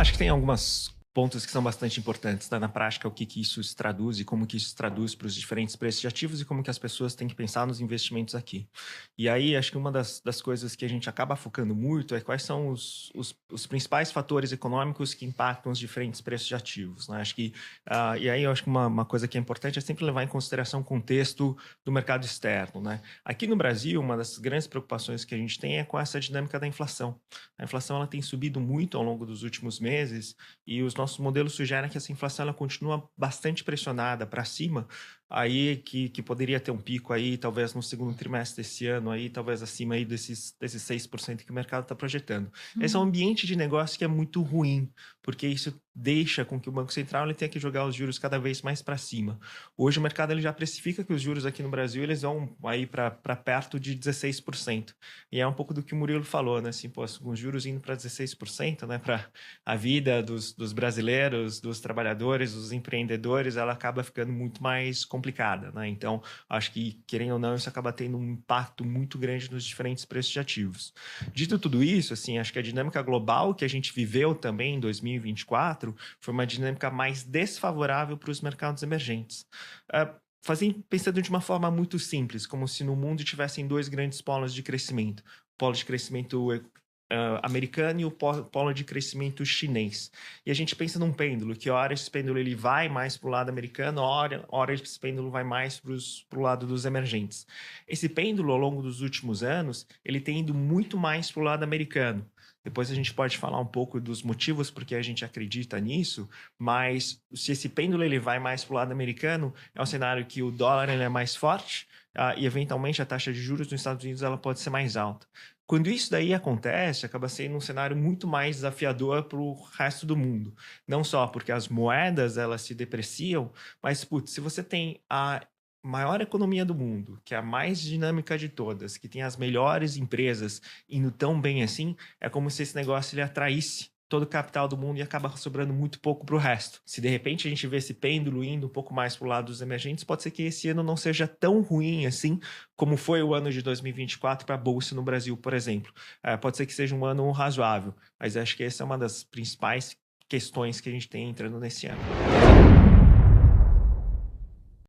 Acho que tem algumas pontos que são bastante importantes, né? Na prática, o que isso se traduz e como que isso se traduz para os diferentes preços de ativos e como que as pessoas têm que pensar nos investimentos aqui. E aí, acho que uma das coisas que a gente acaba focando muito é quais são os principais fatores econômicos que impactam os diferentes preços de ativos, né? Acho que, e aí eu acho que uma coisa que é importante é sempre levar em consideração o contexto do mercado externo, né? Aqui no Brasil, uma das grandes preocupações que a gente tem é com essa dinâmica da inflação. A inflação ela tem subido muito ao longo dos últimos meses e os nossos modelos sugerem que essa inflação ela continua bastante pressionada para cima, aí que poderia ter um pico aí, talvez no segundo trimestre desse ano, aí, talvez acima aí desses 6% que o mercado está projetando. Esse é um ambiente de negócio que é muito ruim, porque isso deixa com que o Banco Central ele tenha que jogar os juros cada vez mais para cima. Hoje o mercado ele já precifica que os juros aqui no Brasil eles vão aí para perto de 16%. E é um pouco do que o Murilo falou, né? Assim, pô, com os juros indo para 16%, né? Para a vida dos brasileiros, dos trabalhadores, dos empreendedores, ela acaba ficando muito mais complicada, né? Então, acho que, querendo ou não, isso acaba tendo um impacto muito grande nos diferentes preços de ativos. Dito tudo isso, assim, acho que a dinâmica global que a gente viveu também em 2024 foi uma dinâmica mais desfavorável para os mercados emergentes. Pensando de uma forma muito simples, como se no mundo tivessem dois grandes polos de crescimento. O polo de crescimento americano e o polo de crescimento chinês. E a gente pensa num pêndulo, que hora esse pêndulo ele vai mais para o lado americano, hora esse pêndulo vai mais para o lado dos emergentes. Esse pêndulo, ao longo dos últimos anos, ele tem ido muito mais para o lado americano. Depois a gente pode falar um pouco dos motivos porque a gente acredita nisso, mas se esse pêndulo ele vai mais para o lado americano, é um cenário que o dólar ele é mais forte e eventualmente a taxa de juros nos Estados Unidos ela pode ser mais alta. Quando isso daí acontece, acaba sendo um cenário muito mais desafiador para o resto do mundo. Não só porque as moedas elas se depreciam, mas putz, se você tem a maior economia do mundo, que é a mais dinâmica de todas, que tem as melhores empresas indo tão bem assim, é como se esse negócio ele atraísse todo o capital do mundo e acaba sobrando muito pouco para o resto. Se de repente a gente vê esse pêndulo indo um pouco mais para o lado dos emergentes, pode ser que esse ano não seja tão ruim assim como foi o ano de 2024 para a Bolsa no Brasil, por exemplo. Pode ser que seja um ano razoável, mas acho que essa é uma das principais questões que a gente tem entrando nesse ano.